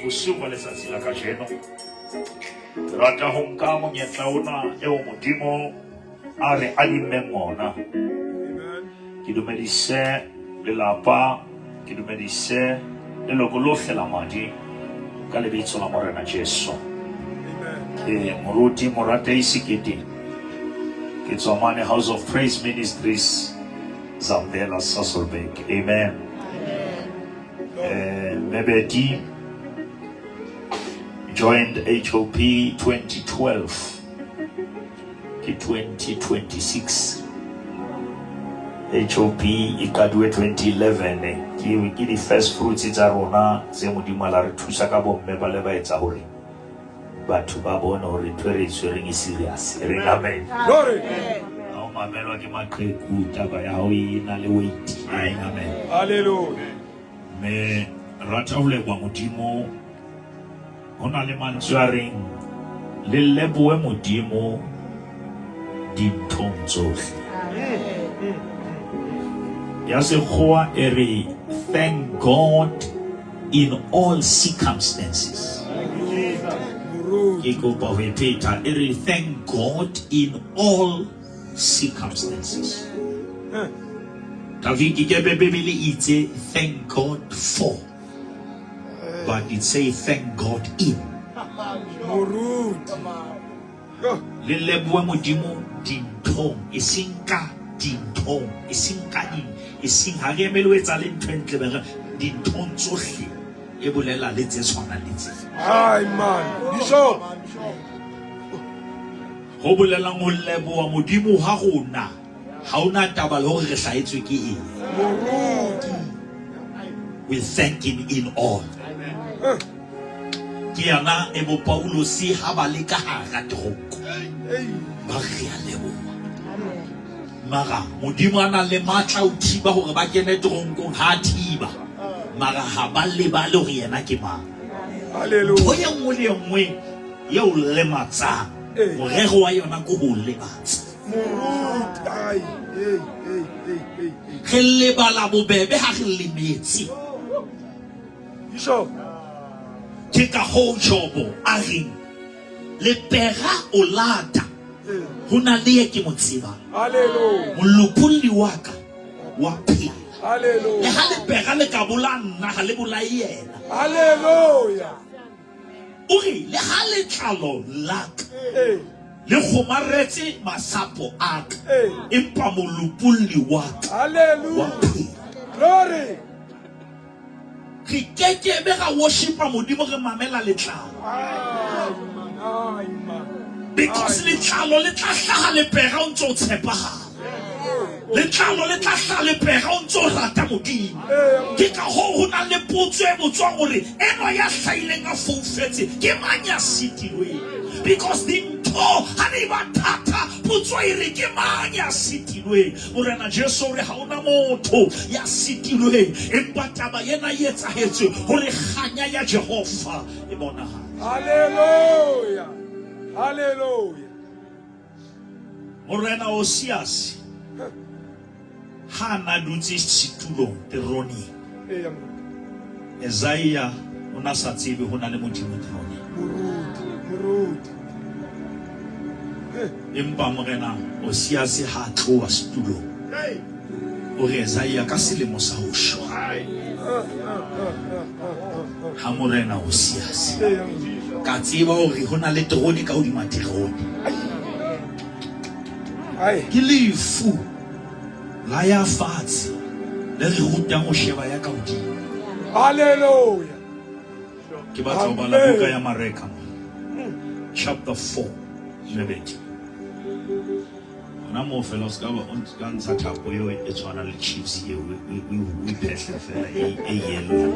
Usuba letsatsi la kajeno rata ho nka monyetla ona eo Modimo a re adimmeng ona. Ke dumedise lelapa, ke dumedise leloko lohle la madi ka lebitso la Morena Jesu. Ke moruti Moratei Sikete, ke tswa mane House of Praise Ministries Zambela Sasolburg. Amen. Mebedi joined HOP 2012 to 2026. HOP ikadwe 2011 ke di first fruits tsa rona tse Modimo la re thusa ka bomme ba le ba etsa hore batho ba bona hore twere tshwereng serious. Re amen. Glory. Ao mamelwa ke maqheku taba ya ho ina le weight. Amen. Hallelujah. Me rata ho leboha Modimo. Hona le mantswe a reng le lebohe Modimo dinthong tsohle. Ya sekgowa e re thank God in all circumstances. Ke kopa ho ipeta e re thank God in all circumstances. David ke Bebele itse thank God for, but it say thank God in. Le lebohe Modimo dinthong esingka dinthong esingka ding esing ha ke emele o etsa le ntho entle bega dinthong tsohle e bolela le tse tshwana le tse. Amen. Bishop ho bolela ngo leboha Modimo ha rona ha ona taba le hore re hlaetswe ke eng. We thank him in all. Ke yana e bo Paulos ha ba le ka hara tronko ba re a leboha. Mara Modimo ana le matla o thiba hore ba kene tronkong ha thiba, mara ha ba le ba le hore yena ke mang. Hallelujah. Ho ya ngwe le ngwe ye o le matsa morero wa yona go ho lebatsa. Re lebala bobebe ha re lemetse. Ke ka ho Jobo a reng le pera o lata ho na le ke mo tseba. Molopolli wa ka wa phela. Le ha le pera le ka bolanna ha le bolai yena. O re le ha le tlalo laka le kgomaretse masapo a ka empa molopolli wa ka wa phela. Re kekebe ra worshipa modimo re mamela letlalo. Because letlalo le tla hlaha le pera o ntso tshepahala. Letlalo le tla hlaha le pera o ntso rata modimo. Ke ka ho na le potso e botswang hore eno ya hlaileng a foufetse ke mang ya sitilweng. Because dintho ha di ba thata potso e re ke mang ya sitilweng. Morena Jesu re ha ona motho ya sitilweng empa taba yena e etsahetse hore kganya ya Jehova e bonahale. Hallelujah. Hallelujah. Morena Osias ha na dutse setulong teroni. Isaiah o na sa tsebe ho na le modimo teroni. Empa morena Osias ha tloha setulong. O re Isaiah ka selemo sa ho shwa. Ha morena Osias ka tseba hore ho na le teroni ka hodima teroni. Ke lefu la ya fatshe le re rutang ho sheba ya ka hodimo. Hallelujah. Ke batla ho bala buka ya Mareka chapter 4 lebeti. Ona mo fela ska ba on ska ntsha thapo yo e tshwana le chips ye we phehla fela e yellow.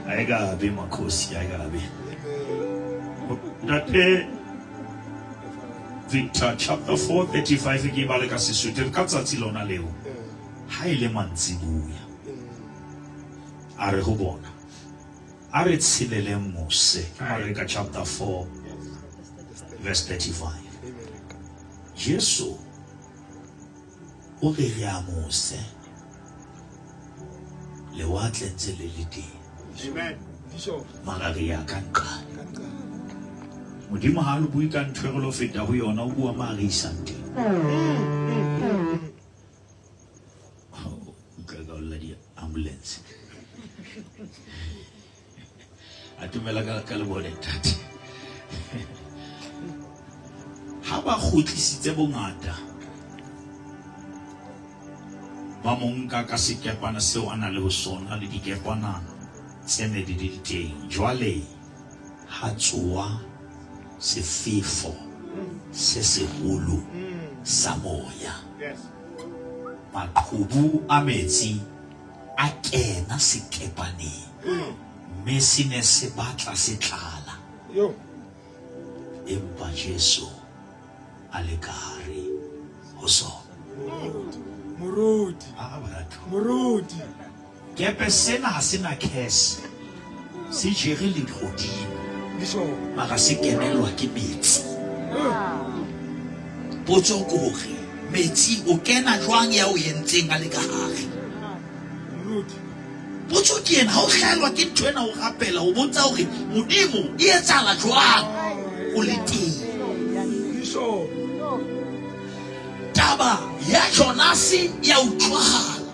Aiga be makosi aiga be. That Victor chapter 4:35 ke bale ka Sesotho ka tsatsi lona leo. Ha ile mantsibuya. A re ho bona. A re tshilele Mose. Mareka chapter 4 verse 35. Jesu o re ya Mose. Le watle ntse le le teng. Amen. Magari ya kanka. Modimo ha le bui ka ntho re lo feta ho yona o bua ma re isang teng. Ka la di ambulance. Atumela ka le bone tate. Ha ba khotlisitse bongata. Ba monka ka sekepana seo ana le ho sona le dikepana tsene di teng. Jwale ha tsoa sefefo se seholo sa moya. Maqhubu a metsi a kena sekepaneng mme se ne se batla se tlala. Empa Jesu a le ka hare ho sona. Morudi. Kepe sena ha se na cash. Se jere le godimo. Mara se kenelwa ke metsi. Potso ke hore metsi o kena jwang ya o yentseng a le ka hare. Potso ke ena ha o hlaelwa ke ntho ena o rapela o bontsha hore modimo e etsahala jwang o le teng. Taba ya Jonase ya utlwahala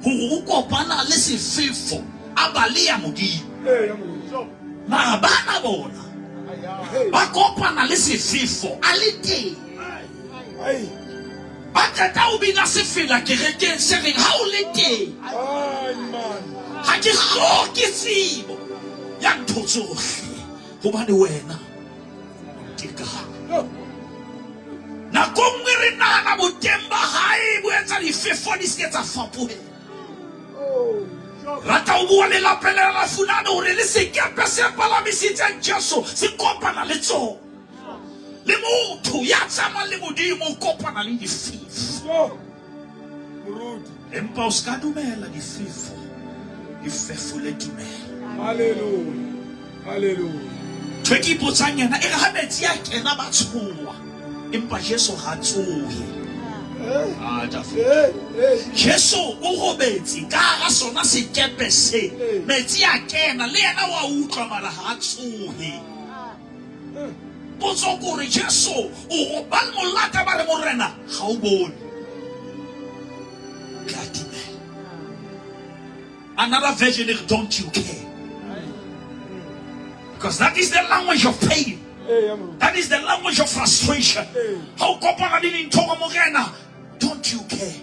hore o kopana le sefefo a bale ya modimo. Ma bana bona ba kopana le sefefo a le teng. Ba qeta o bina sefela kerekeng se reng ha o le teng. Ha ke hloke tsebo ya ntho tsohle hobane wena ke ka nako nngwe re nahana boteng ba hae bo etsa difefo di se tsa fapohela. Rata o bua le lapela la funana hore le sekepe se palamisitseng Jesu se kopana le tsona. Le motho ya tsamang le modimo o kopana le difefo. Empa o ska dumela difefo. Difefo le dumela. Hallelujah. Tweki potsanyana e ha metsi a kena ba tshowa. Empa Jesu ha tsohe. Jesu o robetse ka ha sona sekepe se. Metsi a kena le yena wa utlwa mara ha tsohe. Potso gore Jesu o ba molata ba re morena ga o bone. Another version is don't you care? Because that is the language of pain. That is the language of frustration. How kopana didn't talk morena? Don't you care?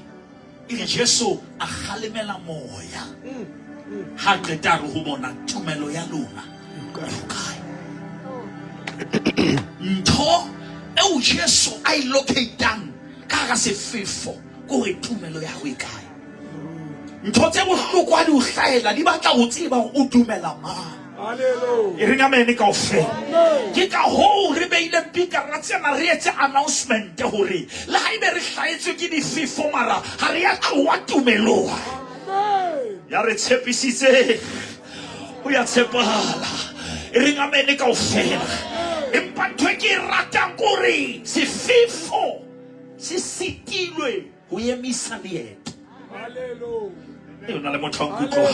Ile Jesu a khalemela moya. Ha qeta re ho bona tumelo ya lona. Ntho e o Jesu a ilocatang ka ga sefefo go re tumelo ya ho ikae. Ntho tse bohloko a di o hlaela di batla ho tseba o dumela mang. Hallelujah. E re ngamene kaofela. Ke ka ho re beile pikara tsena re etse announcement hore le ha ibe re hlaetswe ke difefo mara ha re ya tloa tumelong. Ya re tshepisitse o ya tshepahala. E re ngamene kaofela. Empa ntho ke ratang gore sefefo se sitilwe ho emisa leeto. Hallelujah. Yona le motho a nkutlwa.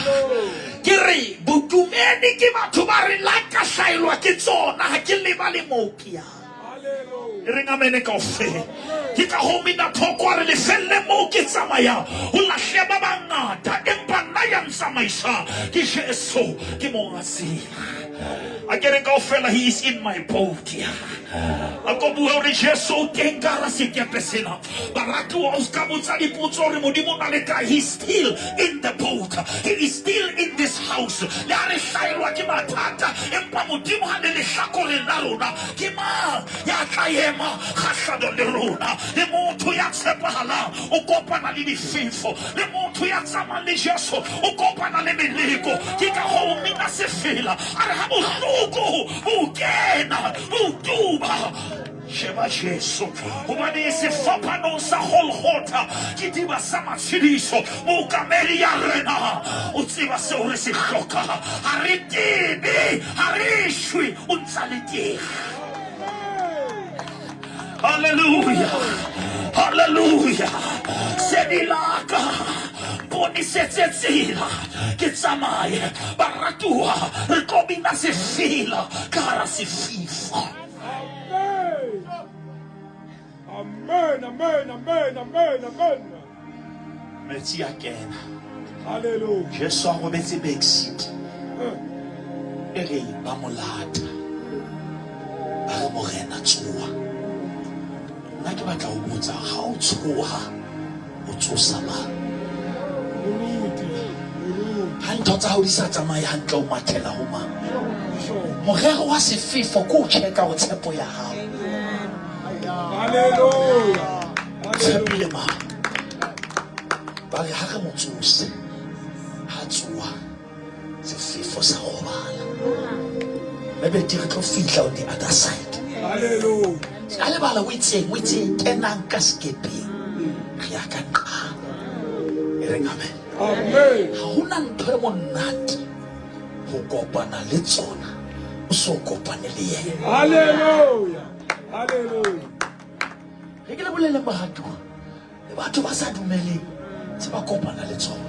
Ke re bodumedi ke batho ba re la ka hlaelwa ke tsona ha ke leba le mokia. Hallelujah. Re ngamene kaofela. Ke ka ho mina thoko re le felle mo ke tsamaya ho lahle ba bangata empa nna ya ntsamaisa ke Jesu ke monga tsela. I get it go fella, he is in my boat here. I go bua re Jesu tengara sekepe sena. Baratu wa uskabutsa di putso re modimo na leka. He's still in the boat. He is still in this house. Le are shailwa ke matata empa modimo ha le hlakore la rona. Ke ma ya tlayema khashado le rona. Le motho ya tshepahala o kopana le difefo. Le motho ya tsama le Jesu o kopana le meleko. Ke ka ho mina se fela. Are ha bohloko o kena o tuba. Sheba Jesu hobane sefapano sa Golgotha ke diba sa matshidiso mo kamedi ya rena o tseba se o re se hloka ha re tibe ha re shwe o ntsa le teng. Hallelujah, hallelujah. Sedilaka boni setsetsila ke tsamaye baratua re kobina se fila kara se fifa. Amen, amen, amen, amen, amen. Metsi a kena. Hallelujah. Jesu a robetse backseat. E re ba molata ba re morena tsoa. Nna ke batla ho botsa ha o tsoha o tsosa mang? Ha ntho tsa hao di sa tsamaye hantle o mathela ho mang? Morero wa sefefo ko o checka o tshepo ya hao. Hallelujah. Tshepile mang? Ba re ha re mo tsose ha tsoa sefefo sa robala. Maybe di re tlo fihla on the other side. Hallelujah. Ale bala o itseng kenang ka skepeng re ya ka nqa e re amen. Amen. Ha hona ntho e monate ho kopana le tsona o so kopane le yena. Hallelujah. Hallelujah. Re ke le bolele bahatwa le batho ba sa dumeleng tse ba kopana le tsona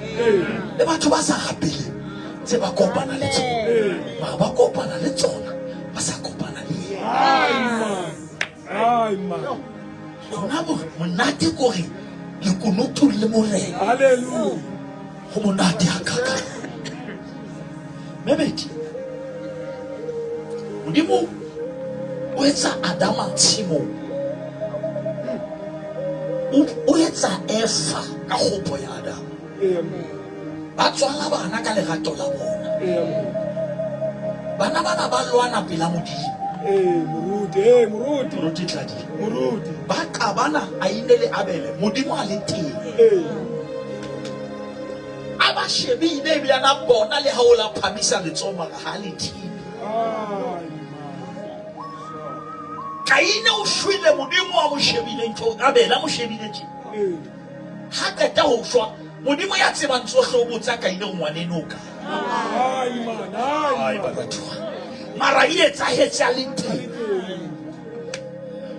le batho ba sa rapeleng tse ba kopana le tsona ba ba kopana le tsona ba sa kopana le yena. Amen. Amen. Hona bo monate gore le konotu le morena. Hallelujah. Ho monate hakaka. Mebeti modimo o etsa Adama tshimo o etsa Eva ka kgopo ya Adama. Amen. Ba tswala bana ka lerato la bona. Amen. Bana bana ba lwana pela modimo. Muruti, muruti, Roti tladi muruti. ba qabana a inele Abele modimo a le teng. Aba shebile bya na bona le ha o la phamisa letsomo ga ha le thibi. Kaine o shwile modimo a mo shebile ntho Abele a mo shebile tje. Ha qeta ho shwa modimo ya tseba ntsohle o botsa Kaine ngwanene o ka. Ai ba batho. Mara ye tsa hetsa le teng.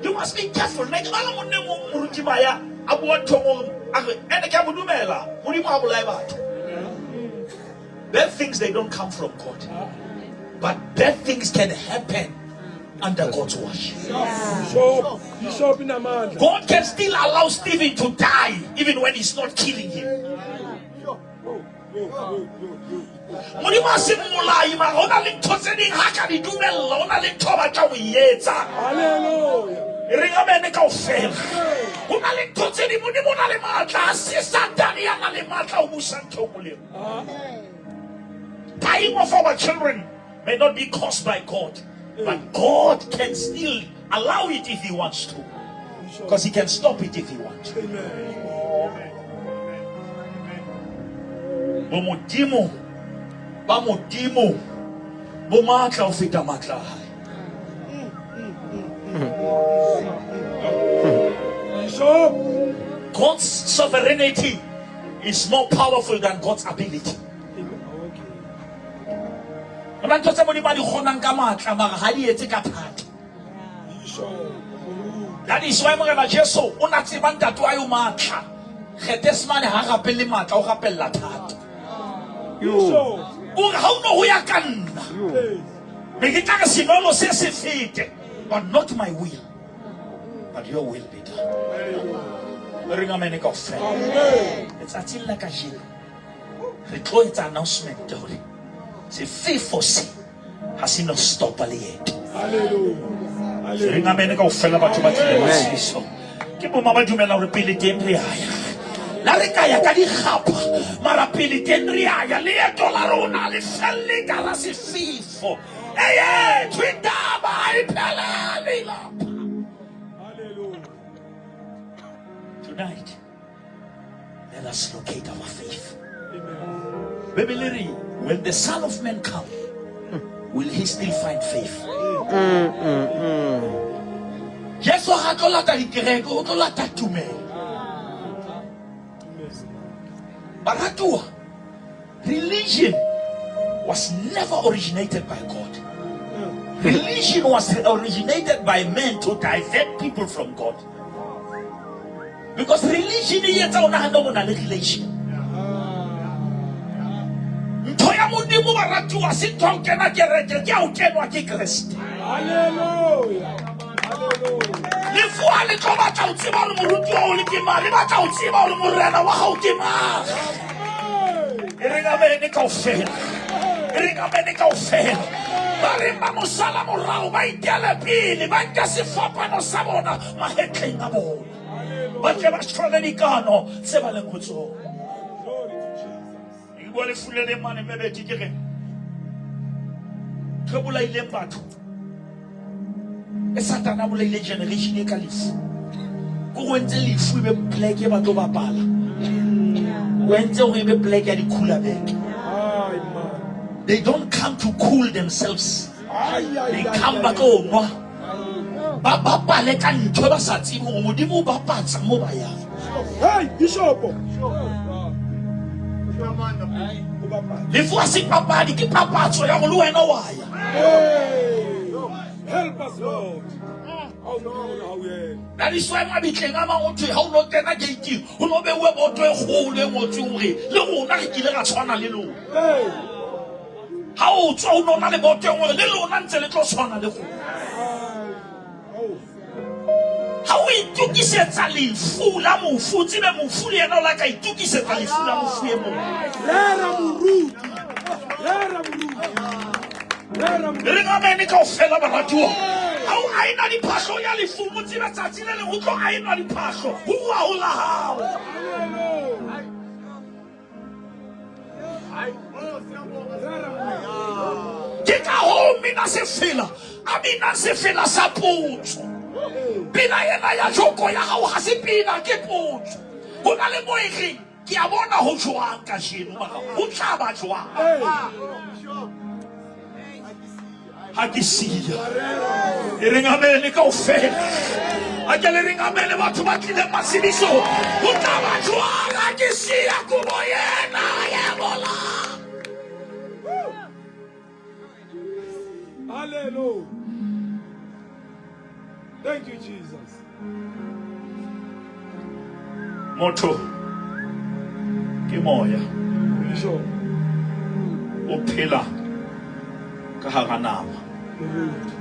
You must be careful. Like ala mo ne mo muruti maya abu thomong ene ka budumela muri mo abulai batho. Bad things, they don't come from God. But bad things can happen under God's watch. God can still allow Stephen to die even when he's not killing him. Dying of our children may not be caused by God, but God can still allow it if He wants to, because He can stop it if He wants to. Bomodimo, bamodimo, bomatla ufita matla. God's sovereignty is more powerful than God's ability. That is why Mwana Jesu unatimanda tu ayo matla. Khetesmane ha rapelle matla o rapella thata. How no we can. Megitaka sinolo se se fite, but not my will, but your will be done. Ringa mene ka fe. It's until like a jil. Retro it's announcement dori. C'est fait forcé. Has not stop ali yet. Hallelujah. Ringa mene ka fe la batho ba tlile so. Ke bo mama dumela re pele temple haya. La rekaya ka di gapa. Mara pele temple haya le eto la rona le felle ka la se fifo. Hey, twindaba ipela lila. Hallelujah. Tonight, let us locate our faith. Amen. When the Son of Man comes, will he still find faith? Yes, or hatolata ikrego, hatolata tume. Baratua, religion was never originated by God. Religion was originated by men to divert people from God. Because religion is a relation. Hallelujah. Satan a bolaile generation e ka lefu go wentse lefu be black e batho ba pala wentse go be black ya di khula beke. They don't come to cool themselves, they come back o nwa ba pale ka ntho ba sa tsimo go modimo ba patsa mo ba ya. Hey bishop lefu a se papadi ke papatso ya go le wena wa ya. Help us, Lord. That is why my bitling ama to how not can I get you? Who know be we about to hold them or to read. Look, not kill a son a little. How so no not about to little answer little son a little. How we took his Sally, full amu, full fully and all like I took his Sally, full amu, Ringa meni ka fela baratu. How I na di pasho ya li fumu tira tatsile le uko I na di pasho. Huwa hula hao. Kika ho mina se fela. Amina se fela sa puto. Pina yena ya joko ya hao hasi pina ke puto. Huna le moiri. Ki abona ho jwa ka shinu maka. Ho tshaba jwa. Agisia. Iringamene ka ofela. Ajale ringamene watu bakile masibiso. Utabajwa agisia kuboyena yebola. Hallelujah. Thank you, Jesus. Motho ke moya Sure. o phela ka hara nama Moruti.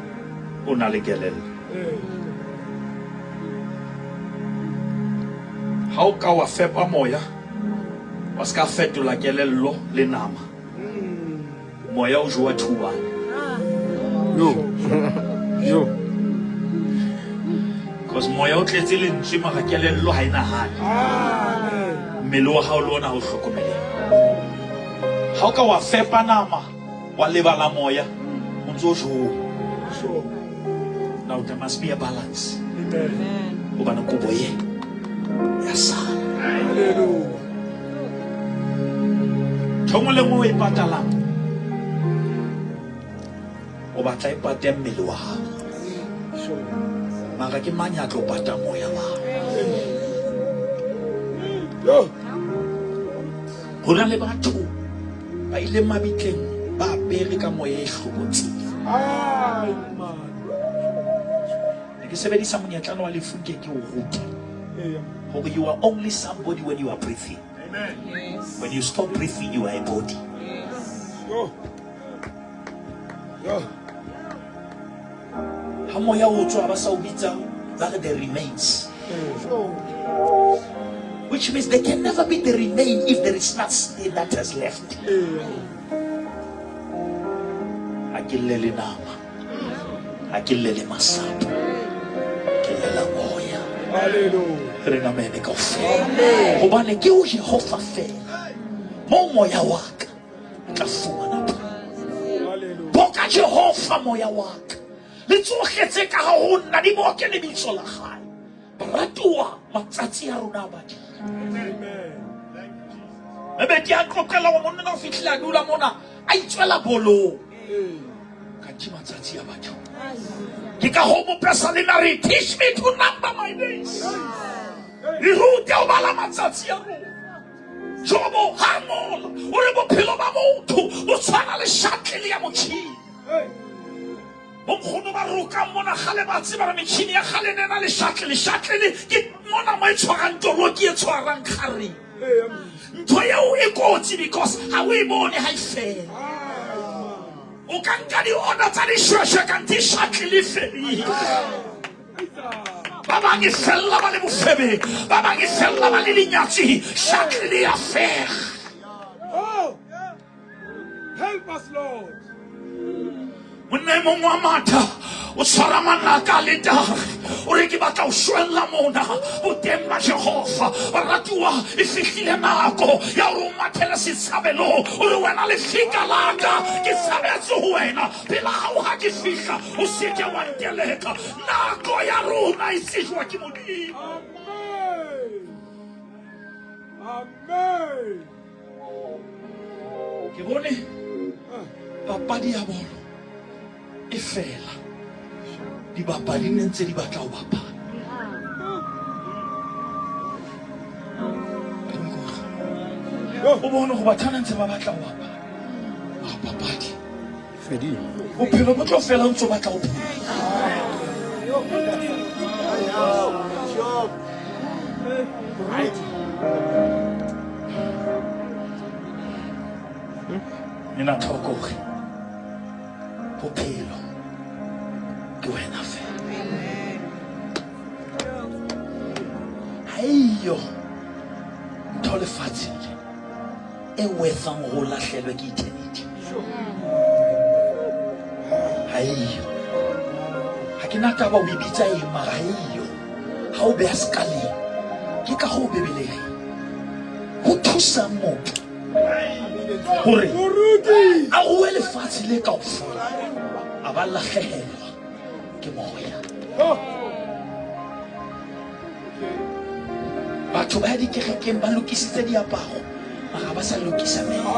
o na le kelello. Ha o ka wa fepa moya wa ska fetola kelello le nama, moya o jowa thubane. Yo. Because moya o tletse lentswe mara kelello ha ena hane. Amen. Mmele wa hao le ona o hlokomeleha. Ha o ka wa fepa nama wa lebala moya o ntso jowa. Sure. Now there must be a balance. Amen. Obana kubo ye ya sala. Hallelujah. Thongo le mo e patalang o batla e pate mmele wa hao, Sure. mara ke mang ya tlo pata moya wa hao? Yo. Ho na le batho ba ile mabitleng ba apere ka moya e hlokotseng. Ay, man. Ke sebedisa monyetlano wa lefu ke o ruta Yeah. hore you are only somebody when you are breathing. Amen. When you stop breathing, you are a body. Yo. Yo. Ha moya o tswa ba sa o bitsa ba re the remains, which means there can never be the remain if there is nothing that has left. Akilele nama, akilele masapo, akilele moya. Hallelujah. Re na mene kaofela hobane ke o Jehova fela mo moya wa ka o tla fumana pholo. Hallelujah. Boka Jehova moya wa ka le tsogetse ka ga go nna di boke lebitso la gae. Baratuwa matsatsi a rona a badile. Amen. Ebe ke a tlokela go monna o fitlhela a dula mona a itswela bolong ka di matsatsi a batho. Ke ka go mopesa lena re teach me to number my days. Re rute o bala matsatsi a rona. Jobo ha mola o re bophelo ba motho o tshwana le shuttle ya motšhini. Bokgono ba roka mona gale ba tseba re metšhini ya gale nena le shuttle ke mona mo e tshwarang toloki e tshwarang kgareng. Ntho eo e kotsi because ha o e bone ha e fela. O ka nka di-order tsa dishweshwe kante shuttle e ferile. Ba bang e fella ba le bofebeng, ba bang e fella ba le lenyatsi, shuttle e a fega. Oh. Help us, Lord. Monna mong wa matha o tshwara manaka le tare o re ke batla o shwella mona boteng ba Jehova. Baratuwa e fihlile nako ya gore o mathele setshabelo o re wena lefika laka ke tshabetse ho wena pela hao ha ke fihla o seke wa nteleka. Nako ya rona e tsejwa ke Modimo. Amen. Ke bone papadi ya bolo e fela dibapadi ne ntse di batla ho bapala. O bone go bathana ntse ba batla ho bapala papadi Fedile. bophelo bo tlo fela o ntse o batla ho nena tlhoko gore bophelo ke wena fela. Ha eyo ntho lefatsheng le e wetsang go lahlelwe ke eternity. Ha eyo ha ke na taba o e bitsa eng mara ha eyo ha o beha sekaleng ke ka go bebelege go thusa motho gore Moruti. a goe lefatshe le kaofela a ba latlhegelwa ke moya. Oh. Batho ba ya dikerekeng ba lokisitse diaparo mara ba sa lokisa meno.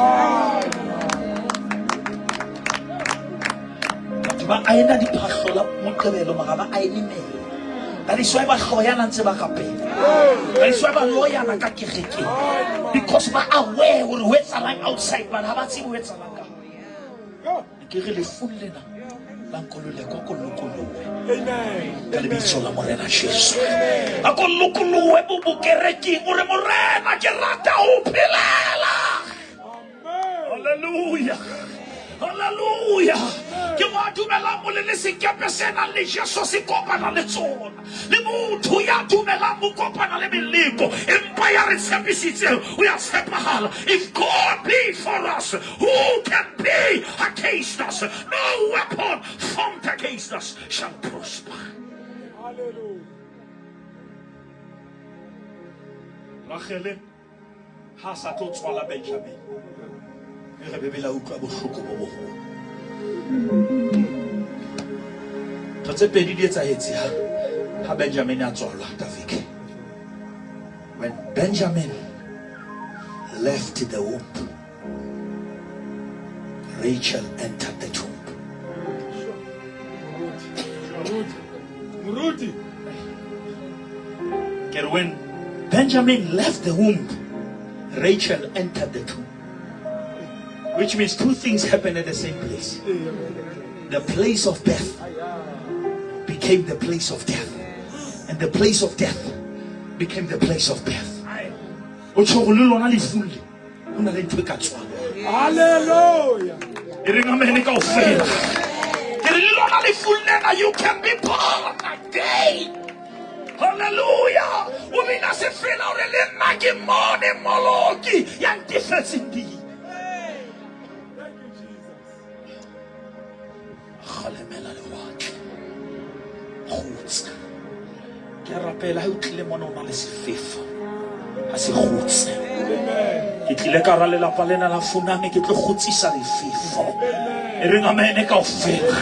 Batho ba aena diphahlo Moqebelo mara ba aene meno. That is why ba hloyana ntse ba rapela. That is why ba loyana ka kerekeng, because ba aware gore ho etsalang outside bana ha ba tsebe ho etsalang ka. Ke re le full lena la nkololeko ko lokolowe Amen. ka lebitso la morena Jesu a ko lokolowe bo bokereking ore morena ke rata ho phelela. Hallelujah. Hallelujah. Ke mo dumela mo le sekepe sena le Jesu se kopana le tsona. Le motho ya dumela mo kopana le meleko. Empa ya re tshepisitse o ya tshepahala. If God be for us, who can be against us? No weapon formed against us shall prosper. Hallelujah. Rachel ha sa tlo tswala Benjamin. Re bebela utlwa bohloko bo boholo. Tse pedi di etsahetse ha Benjamin a tswalwa David. When Benjamin left the womb, Rachel entered the tomb. Muruti. When Benjamin left the womb, Rachel entered the tomb. Which means two things happened at the same place. The place of death became the place of death. And the place of death became the place of death. Hallelujah. You can be born again. Hallelujah. Umina se fela orele nagi mone mologi yang difference indeed. Khalemela le watch. Khutsa. Ke rapela ha utlile mona ona le sefefo. Ha se khutse. Ke tlile ka rale la palena la funane ke tlo khutsisa lefefo. E re ngamene kaofela.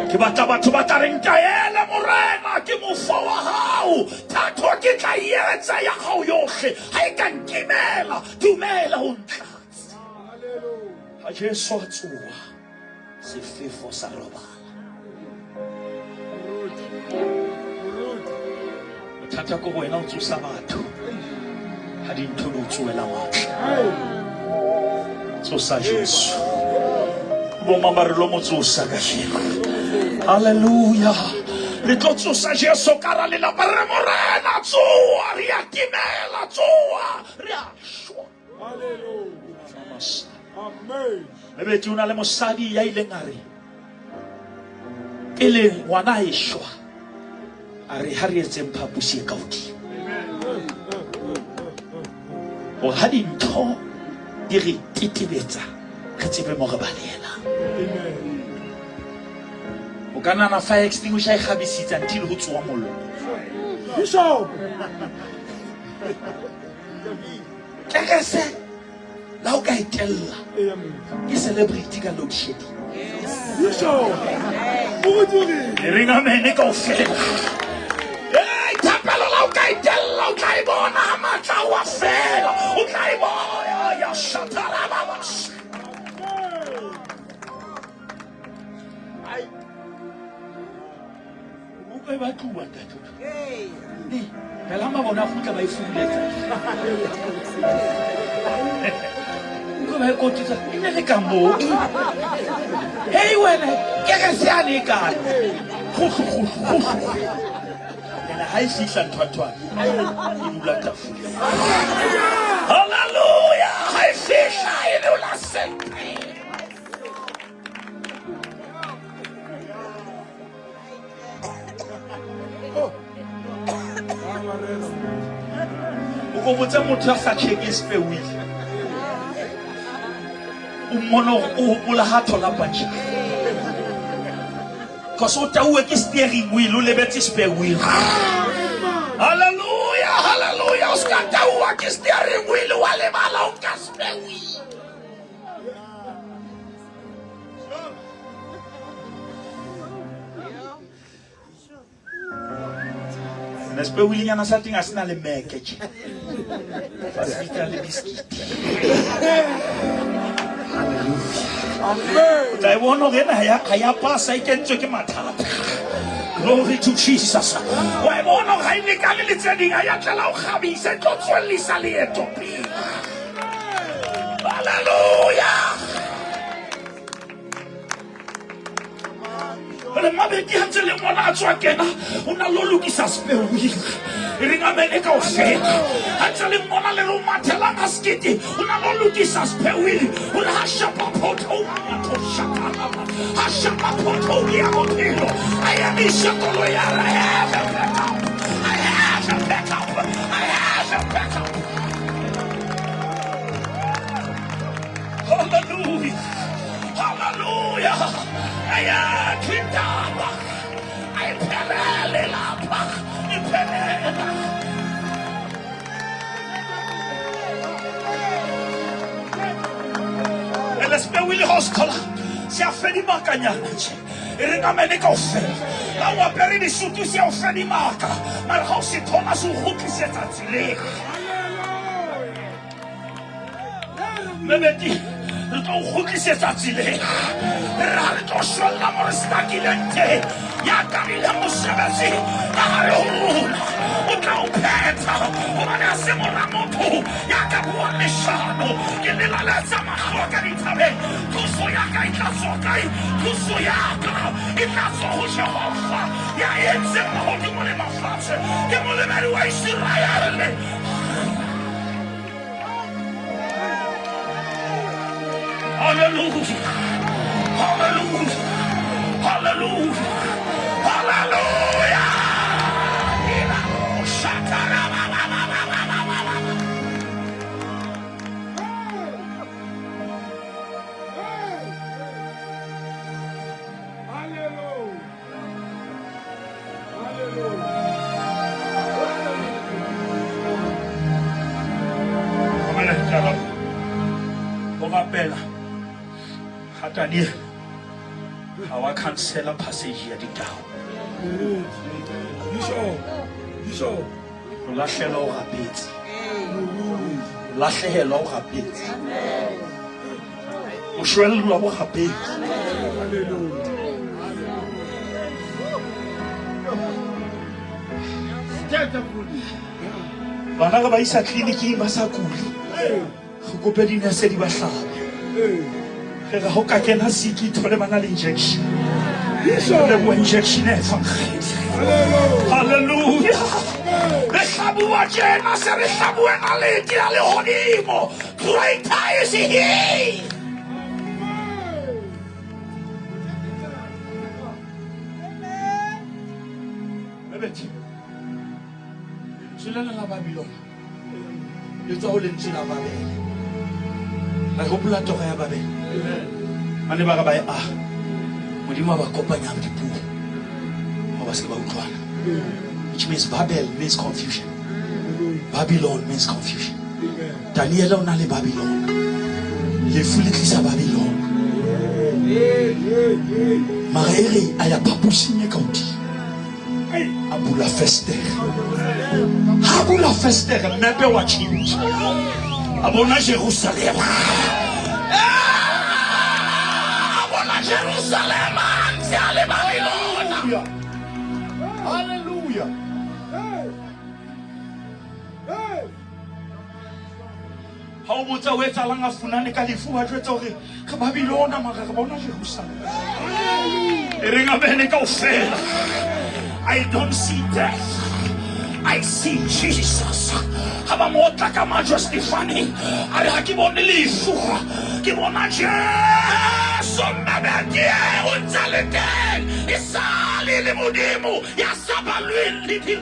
Ke batla batho ba tla reng taele morena ke mofa wa hao. Thato ke tla etsa ya hao yohle. Ha e ka nkimela dumela ho ntlatsa. Hallelujah. Ha Jesu a tsoha sefefo sa robala. Bothata ko wena o tsosa batho ha dintho di o tsoela matla. Tsosa Jesu bo mama re lo mo tsosa ka sheko. Hallelujah. Re tlo tsosa Jesu ka ra lelapa re morena tsoa re a timela tsoa re a shwa. Hallelujah. Amen. Ebe tuna le mosadi ya ileng a re pele ngwana e shwa a re ha re etseng phapusi e ka hodimo. O ha dintho di re titibetsa re tsebe mo re balela. Amen. O ka nana fire extinguisher e kgabisitse until ho tsoa mollo. Bishop. Ke se la o ka itella Amen. ke celebrity ka load shedding. Bishop. Muruti. E ring amen ka ofela. Hey, tapelo la o ka itella o tla e bona ha matla wa fela. O tla e bona ya shatara baba. Ba tluwa tato. Bela ma bona futla ba ifuletsa. Go ba kotisa ina le kambo. Hey wena ke ga se ale ka. Ena ha e fihla thwathwa. E dula tafula. Hallelujah. Ha e fihla e dula sempre. O botsa motho a sa check spare wheel. O mona o hopola ha thola punch. Because o taue ke steering wheel o lebetse spare wheel. Hallelujah, hallelujah. O ska taua ke steering wheel wa lebala o ka spare wheel. Na spare wheel yana sa tinga sina le meke. Facilita le biscuit. Amen. I want to get a pass. I can check him out. Glory to Jesus. Why want to hide the Galilee setting? I have to allow Habi said, "Don't swell this alieto." Hallelujah. le mabedi a ntse le ngwana a tswa kena o na lo lokisa spewing e reng amene kaofela a ntse le ngwana le ro mathela ka skete o na lo lokisa spewing o le ha shapa photo ha shapa photo ya bophelo I am ishakolo ya I have a backup I have a backup I have a backup. Hallelujah. Hallelujah. Aya kindaba. Ay perele lapa. Iperela. Ele spewile hostola. Si afeni makanyana nje. Iringamene kaofela. La wa peri di sutu si afeni maka. Mara hausi tona su huki seta tile. Mebedi. Le ton roki s'est attiré. Le ton cheval la mort stagnante. Ya kamila musabasi. Aroun. Uta upeta. Umana semora moto. Ya kabuan meshano. Kile la laza mahoka nitabe. Kuso yaka itasokai. Kuso yaka. Itaso Jehova. Ya yenze mahodi mole mafate. Ke mole meruwa Israel. Hallelujah. Hallelujah. Hallelujah. Hallelujah. Hallelujah. Daniel, our cancela passage here the down. Bishop. Lashe lo rapid. Lashe lo rapid. Ushwel lo rapid. Bana ga ba isa clinic ba sa kuli. Go kopedi na se di ba hlabe. Ga go ka kena siki thole bana le injection. Le bo injection e fa. Hallelujah. Le sabu wa jena se le sabu na le ti ale hodimo. Greater is he. Bebeti. Tshilana la Babylon. Le tsaho le ntshila Babel. La hopula toga ya Babel. Mane ba ga ba modimo ba kopanya dipuo ba ba se ba utlwana, which means Babel means confusion, Babylon means confusion. Daniel o na le Babylon, le fulitlisa Babylon maere a ya papusinya kaudi abula fester mepe wa change abona Jerusalem. Jerusalem, Antiale Babylon. Hallelujah. How would I wait along a funani Califu address of Babylon, Marabona, Jerusalem? Ring a Beneco fail. I don't see death. I see Jesus. Habamota kama justifani. Alihakiboni lifu. Kibona Jesu mabedie untalete. Isali limudimu. Yasaba lili.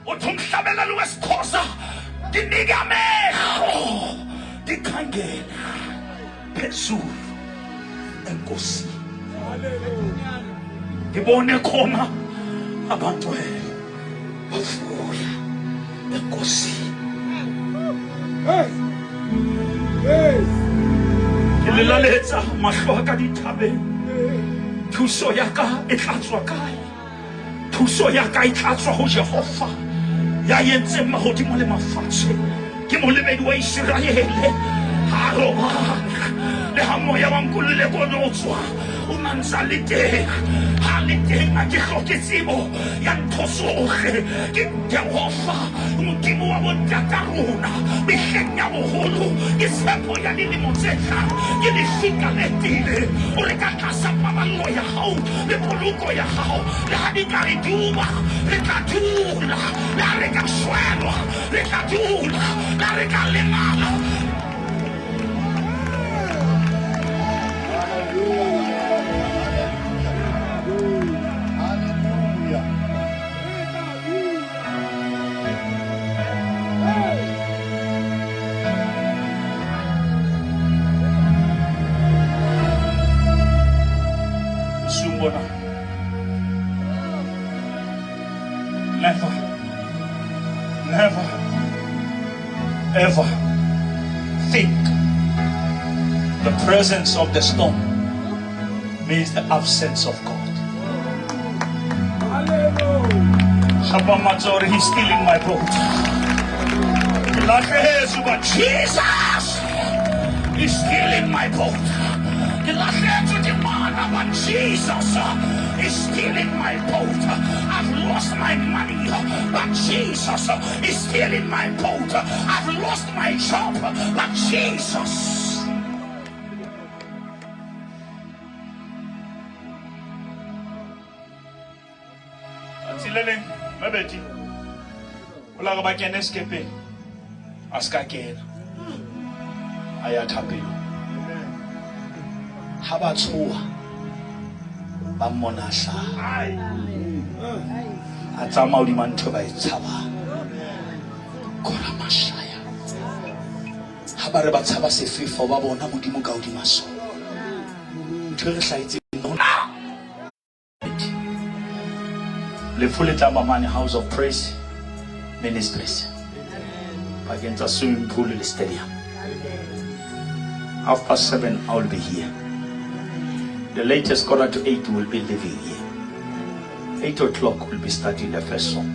Utumshabela lues kosa. Dinigameho. Dikangena. Pesu. Enkosi. Ngibone khona abantu bavuya enkosi. Ke laletsa mahlo a ka dithabeng. Thuso ya ka e tlatswa kae? Thuso ya ka e tlatswa ho Jehova ya yentseng mahodimo le mafatshe. Ke molemedi wa Israele. Le ha moya wa nkulule konotswa unanzalite hali le teng a ke hloke tsebo ya ntho tsohle ke Jehova Modimo wa bontata rona mehleng ya boholo ke tshepo ya dilemo tse hlano ke lefika le tile o re ka tlasa paballo ya hao le poloko ya hao le ha di ka re duba re tla dula le ha re ka shwelwa re tla dula le ha re ka lemala. Never, ever think the presence of the storm means the absence of God. Hallelujah. He's stealing my boat. Jesus is stealing my boat. But Jesus is stealing my boat. I've lost my money, but Jesus is stealing my boat. I've lost my job, but Jesus. Atilele, mabeti. Ola ga ba kene escape. Aska kena. Ayathape. Haba tsuwa. Bamona hla. A tsamao di mantho ba itshaba. Kora mashaya. Ha ba re ba tshaba sefefo ba bona modimo ka hodima so. Ntho re hlaitse nona. Le fule tamba mane House of Praise Ministries. Against a swimming pool in the stadium. 7:30 I will be here. The latest 7:45 will be leaving here. 8 o'clock will be starting the first song.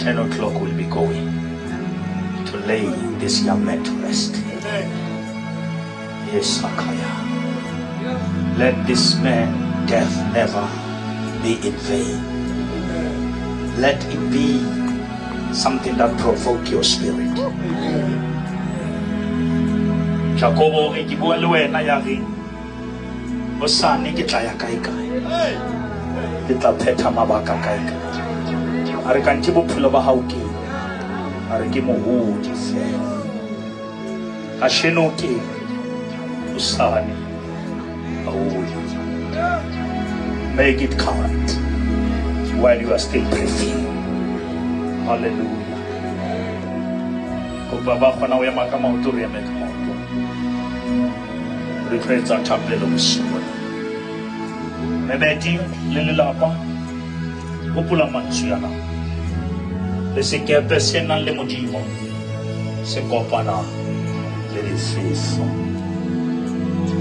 10 o'clock will be going to lay this young man to rest. Yes, Sakaya. Let this man death never be in vain. Let it be something that provoke your spirit. Jacobo ekibua le wena ya ring. Osane ke tla ya kae kae. Ke tla phetha mabaka kae kae. A re ka ntse bophelo ba hao ke. A re ke mohodi fela. Ka sheno ke Osane. Make it count while you are still breathing. Hallelujah. Baba khona o ya maka maoto re ya meka maoto. Re tretsa thapelo bosigo. Mebeti le lelapa hopola mantswe yana. Le sekepe se nang le modimo se kopana le lefefo.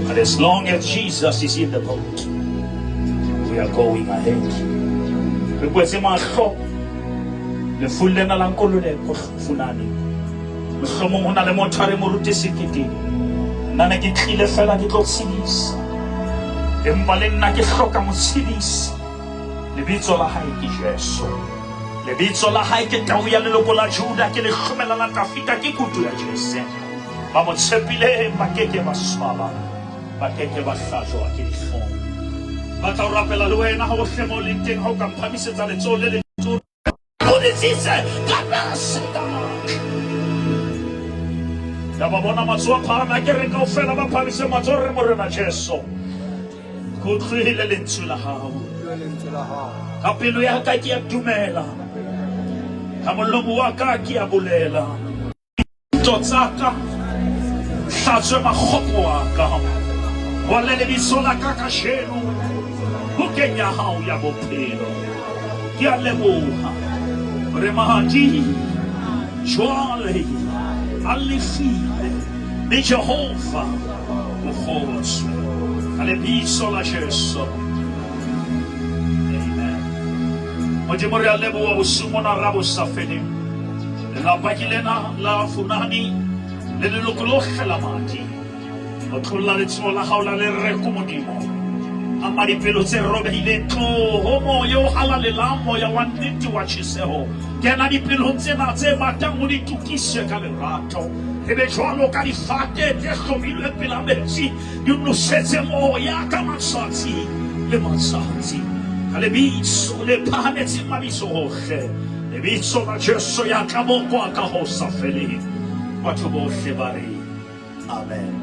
And as long as Jesus is in the boat, we are going ahead. Re kwetse mahlo le fulena la nkolole go funane. Mohlomong hona le motho a re mo rute sekete. Nna ke tlile fela ke tlo tshedisa. Empa le nna ke hloka motshedisi. Lebitso la hae ke Jesu. Lebitso la hae ke tau ya leloko la Juda ke le hlomela la Dafita ke kutu ya Jesu. Ba mo tshepile ba keke ba swaba. Ba keke ba hlajwa ke difono. Ba tla rapela le wena ha o hlemo le teng ha o ka mphamisetsa letso le letso. O di tsitse ka basika. Ya ba bona matsoa phama ke re ka ofela ba phamise matsoa re mo rena Jesu. Go tlile lentswe la hao. Ka pelo ya ka ke a dumela. Ka molomo wa ka ke a bolela. Totsaka hlatswe makgopo wa ka. Wa le lebitso la ka ka sheno. Ho kenya hao ya bophelo. Ke a leboha. Re mahadi jwale alifile ni Jehova ukhotswe ka lebitso la Jesu. Modimo re a leboha bosigo na rabo sa feleng. Lelapa ke lena la Funani le leloko lohle la madi. O tlolla letsoho la hao la lereko modimo. Ha ama dipelo tse robehileng tloho moya o halalelang moya wa nnete wa tjheseho kena dipelong tsena tse batang o di tukise ka lerato ebe jwalo ka difate tse hlomilweng pela metsi di nosetse moya ka matsatsi le matsatsi ka lebitso le phahametseng mabitso hohle lebitso la Jesu ya ka bokwa ka ho sa feleng batho bohle ba re amen.